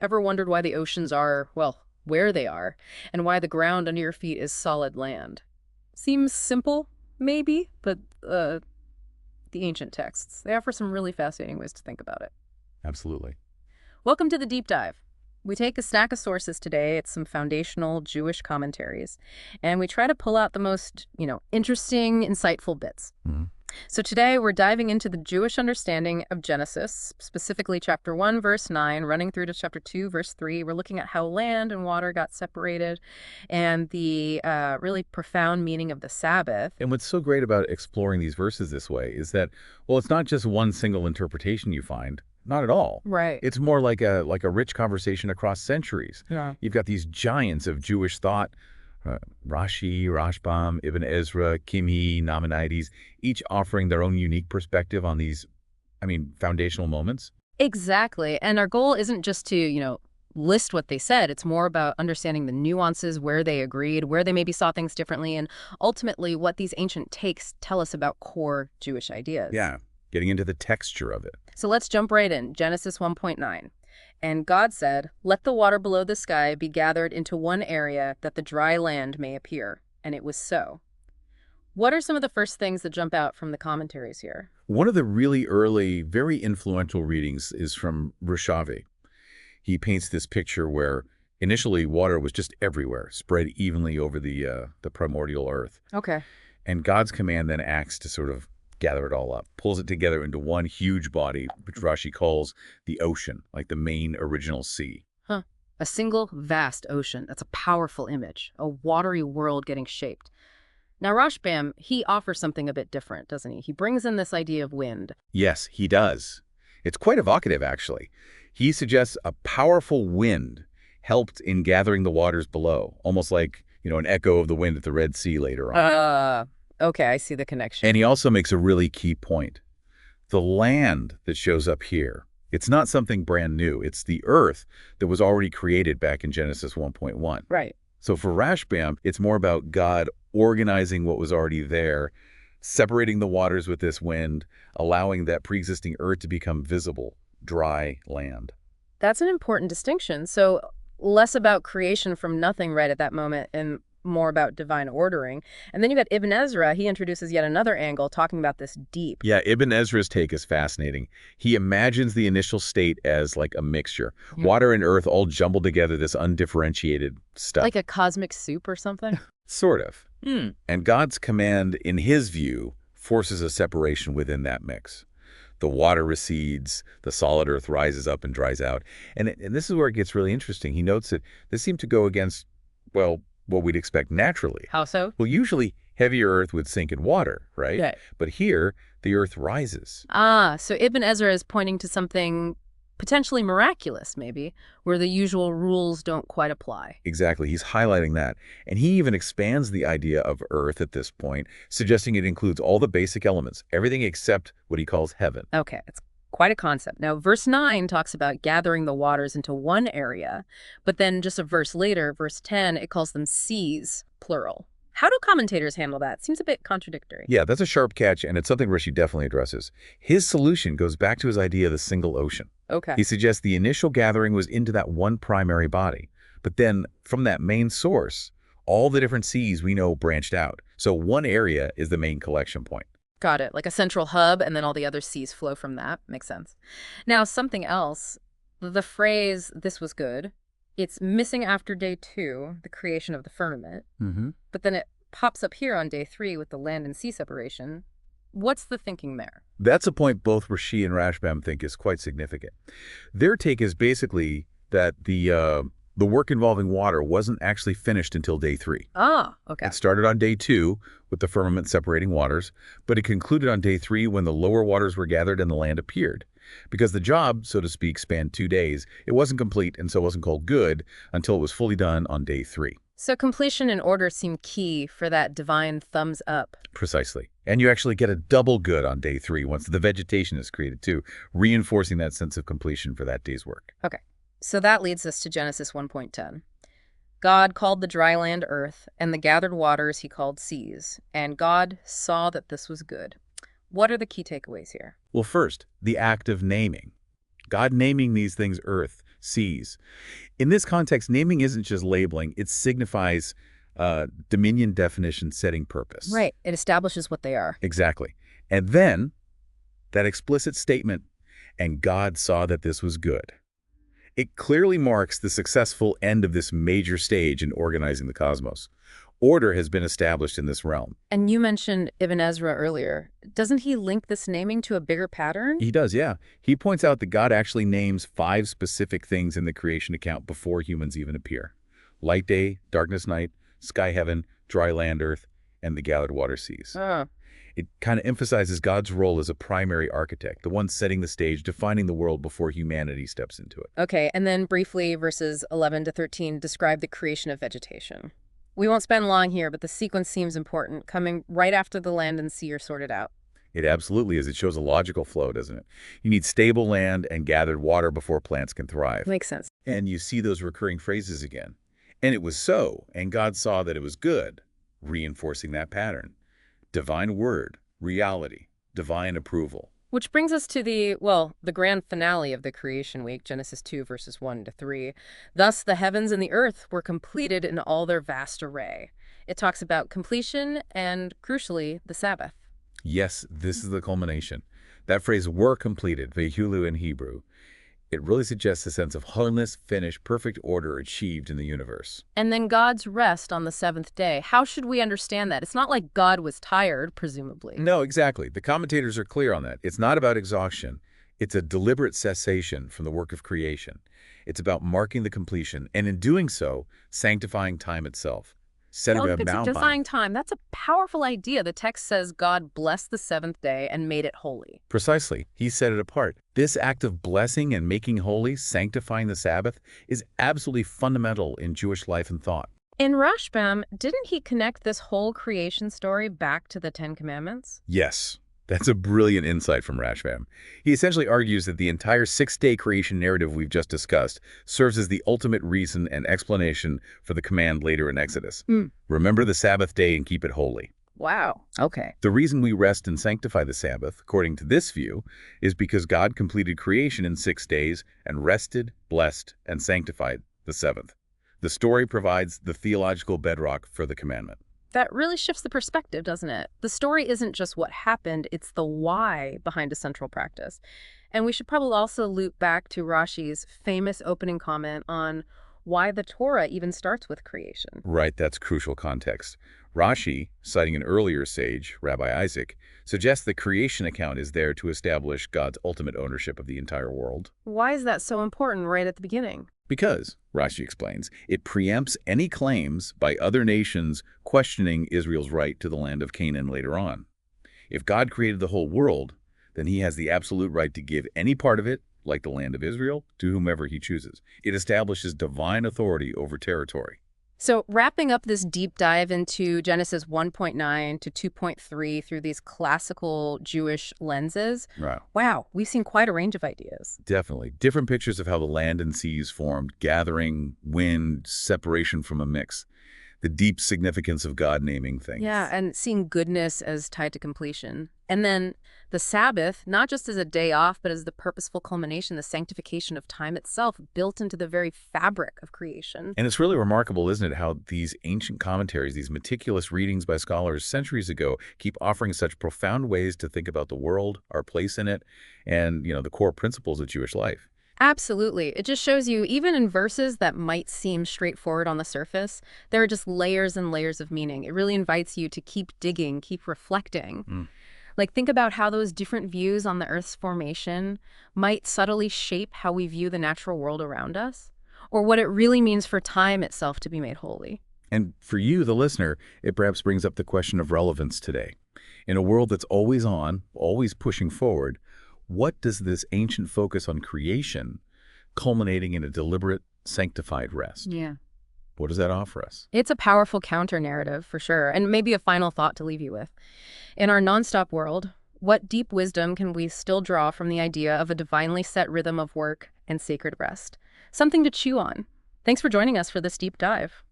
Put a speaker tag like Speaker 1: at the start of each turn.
Speaker 1: Ever wondered why the oceans are, well, where they are, and why the ground under your feet is solid land? Seems simple, maybe, but the ancient texts, they offer some really fascinating ways to think about it.
Speaker 2: Absolutely.
Speaker 1: Welcome to the deep dive. We take a stack of sources today. It's some foundational Jewish commentaries, and we try to pull out the most, interesting, insightful bits.
Speaker 2: Mhm.
Speaker 1: So today we're diving into the Jewish understanding of Genesis, specifically chapter 1, verse 9, running through to chapter 2, verse 3. We're looking at how land and water got separated and the really profound meaning of the Sabbath.
Speaker 2: And what's so great about exploring these verses this way is that, well, it's not just one single interpretation you find. Not at all.
Speaker 1: Right.
Speaker 2: It's more like a rich conversation across centuries.
Speaker 1: Yeah.
Speaker 2: You've got these giants of Jewish thought, Rashi, Rashbam, Ibn Ezra, Kimhi, Nachmanides, each offering their own unique perspective on these, foundational moments.
Speaker 1: Exactly. And our goal isn't just to, list what they said. It's more about understanding the nuances, where they agreed, where they maybe saw things differently, and ultimately what these ancient takes tell us about core Jewish ideas.
Speaker 2: Yeah, getting into the texture of it.
Speaker 1: So let's jump right in. Genesis 1.9. And God said, "Let the water below the sky be gathered into one area, that the dry land may appear." And it was so. What are some of the first things that jump out from the commentaries here?
Speaker 2: One of the really early, very influential readings is from Rashbam. He paints this picture where initially water was just everywhere, spread evenly over the primordial earth.
Speaker 1: Okay.
Speaker 2: And God's command then acts to sort of gather it all up, pulls it together into one huge body, which Rashi calls the ocean, like the main original sea.
Speaker 1: Huh. A single vast ocean. That's a powerful image. A watery world getting shaped. Now, Rashbam, he offers something a bit different, doesn't he? He brings in this idea of wind.
Speaker 2: Yes, he does. It's quite evocative, actually. He suggests a powerful wind helped in gathering the waters below, almost like, an echo of the wind at the Red Sea later on.
Speaker 1: Okay, I see the connection.
Speaker 2: And he also makes a really key point. The land that shows up here, it's not something brand new. It's the earth that was already created back in Genesis 1.1.
Speaker 1: Right.
Speaker 2: So for Rashbam, it's more about God organizing what was already there, separating the waters with this wind, allowing that pre-existing earth to become visible, dry land.
Speaker 1: That's an important distinction. So less about creation from nothing right at that moment and more about divine ordering. And then you got Ibn Ezra. He introduces yet another angle talking about this deep.
Speaker 2: Yeah, Ibn Ezra's take is fascinating. He imagines the initial state as like a mixture.
Speaker 1: Yeah.
Speaker 2: Water and earth all jumbled together, this undifferentiated stuff.
Speaker 1: Like a cosmic soup or something?
Speaker 2: Sort of. And God's command, in his view, forces a separation within that mix. The water recedes, the solid earth rises up and dries out. And this is where it gets really interesting. He notes that this seemed to go against, well, what we'd expect naturally.
Speaker 1: How so?
Speaker 2: Well, usually heavier earth would sink in water, right?
Speaker 1: Yeah.
Speaker 2: But here, the earth rises.
Speaker 1: So Ibn Ezra is pointing to something potentially miraculous, maybe, where the usual rules don't quite apply.
Speaker 2: Exactly. He's highlighting that. And he even expands the idea of earth at this point, suggesting it includes all the basic elements, everything except what he calls heaven.
Speaker 1: Okay, it's quite a concept. Now, verse 9 talks about gathering the waters into one area, but then just a verse later, verse 10, it calls them seas, plural. How do commentators handle that? Seems a bit contradictory.
Speaker 2: Yeah, that's a sharp catch, and it's something Rashi definitely addresses. His solution goes back to his idea of the single ocean.
Speaker 1: Okay.
Speaker 2: He suggests the initial gathering was into that one primary body, but then from that main source, all the different seas we know branched out. So one area is the main collection point.
Speaker 1: Got it. Like a central hub, and then all the other seas flow from that. Makes sense. Now, something else. The phrase, "this was good," it's missing after day 2, the creation of the firmament. But then it pops up here on day 3 with the land and sea separation. What's the thinking there?
Speaker 2: That's a point both Rashi and Rashbam think is quite significant. Their take is basically that the work involving water wasn't actually finished until day 3.
Speaker 1: Okay.
Speaker 2: It started on day 2 with the firmament separating waters, but it concluded on day 3 when the lower waters were gathered and the land appeared. Because the job, so to speak, spanned 2 days, it wasn't complete and so wasn't called good until it was fully done on day 3.
Speaker 1: So completion and order seem key for that divine thumbs up.
Speaker 2: Precisely. And you actually get a double good on day 3 once the vegetation is created too, reinforcing that sense of completion for that day's work.
Speaker 1: Okay. So that leads us to Genesis 1.10. God called the dry land earth, and the gathered waters he called seas. And God saw that this was good. What are the key takeaways here?
Speaker 2: Well, first, the act of naming. God naming these things earth seas. In this context, naming isn't just labeling, it signifies dominion, definition, setting purpose.
Speaker 1: Right. It establishes what they are.
Speaker 2: Exactly. And then that explicit statement, and God saw that this was good. It clearly marks the successful end of this major stage in organizing the cosmos. Order has been established in this realm.
Speaker 1: And you mentioned Ibn Ezra earlier. Doesn't he link this naming to a bigger pattern?
Speaker 2: He does, yeah. He points out that God actually names 5 specific things in the creation account before humans even appear. Light day, darkness night, sky heaven, dry land earth, and the gathered water seas. It kind of emphasizes God's role as a primary architect, the one setting the stage, defining the world before humanity steps into it.
Speaker 1: Okay, and then briefly, verses 11 to 13 describe the creation of vegetation. We won't spend long here, but the sequence seems important, coming right after the land and sea are sorted out.
Speaker 2: It absolutely is. It shows a logical flow, doesn't it? You need stable land and gathered water before plants can thrive.
Speaker 1: Makes sense.
Speaker 2: And you see those recurring phrases again. And it was so, and God saw that it was good, reinforcing that pattern. Divine word, reality, divine approval.
Speaker 1: Which brings us to the grand finale of the creation week, Genesis 2, verses 1 to 3. Thus the heavens and the earth were completed in all their vast array. It talks about completion and, crucially, the Sabbath.
Speaker 2: Yes, this is the culmination. That phrase, were completed, vehulu in Hebrew, it really suggests a sense of wholeness, finish, perfect order achieved in the universe.
Speaker 1: And then God's rest on the seventh day. How should we understand that? It's not like God was tired, presumably.
Speaker 2: No, exactly. The commentators are clear on that. It's not about exhaustion. It's a deliberate cessation from the work of creation. It's about marking the completion, and in doing so, sanctifying time itself.
Speaker 1: Sanctifying time. That's a powerful idea. The text says God blessed the seventh day and made it holy.
Speaker 2: Precisely. He set it apart. This act of blessing and making holy, sanctifying the Sabbath, is absolutely fundamental in Jewish life and thought.
Speaker 1: In Rashbam, didn't he connect this whole creation story back to the Ten Commandments?
Speaker 2: Yes. That's a brilliant insight from Rashbam. He essentially argues that the entire 6-day creation narrative we've just discussed serves as the ultimate reason and explanation for the command later in Exodus. Remember the Sabbath day and keep it holy.
Speaker 1: Wow. Okay.
Speaker 2: The reason we rest and sanctify the Sabbath, according to this view, is because God completed creation in 6 days and rested, blessed, and sanctified the seventh. The story provides the theological bedrock for the commandment.
Speaker 1: That really shifts the perspective, doesn't it? The story isn't just what happened, it's the why behind a central practice. And we should probably also loop back to Rashi's famous opening comment on why the Torah even starts with creation.
Speaker 2: Right, that's crucial context. Rashi, citing an earlier sage, Rabbi Isaac, suggests the creation account is there to establish God's ultimate ownership of the entire world.
Speaker 1: Why is that so important right at the beginning?
Speaker 2: Because, Rashi explains, it preempts any claims by other nations questioning Israel's right to the land of Canaan later on. If God created the whole world, then he has the absolute right to give any part of it, like the land of Israel, to whomever he chooses. It establishes divine authority over territory.
Speaker 1: So wrapping up this deep dive into Genesis 1.9 to 2.3 through these classical Jewish lenses, wow, we've seen quite a range of ideas.
Speaker 2: Definitely. Different pictures of how the land and seas formed, gathering, wind, separation from a mix. The deep significance of God naming things.
Speaker 1: Yeah, and seeing goodness as tied to completion. And then the Sabbath, not just as a day off, but as the purposeful culmination, the sanctification of time itself, built into the very fabric of creation.
Speaker 2: And it's really remarkable, isn't it, how these ancient commentaries, these meticulous readings by scholars centuries ago, keep offering such profound ways to think about the world, our place in it, and, the core principles of Jewish life.
Speaker 1: Absolutely. It just shows you, even in verses that might seem straightforward on the surface, there are just layers and layers of meaning. It really invites you to keep digging, keep reflecting. Like, think about how those different views on the Earth's formation might subtly shape how we view the natural world around us, or what it really means for time itself to be made holy.
Speaker 2: And for you, the listener, it perhaps brings up the question of relevance today. In a world that's always on, always pushing forward, what does this ancient focus on creation, culminating in a deliberate, sanctified rest?
Speaker 1: Yeah.
Speaker 2: What does that offer us?
Speaker 1: It's a powerful counter-narrative, for sure, and maybe a final thought to leave you with. In our nonstop world, what deep wisdom can we still draw from the idea of a divinely set rhythm of work and sacred rest? Something to chew on. Thanks for joining us for this deep dive.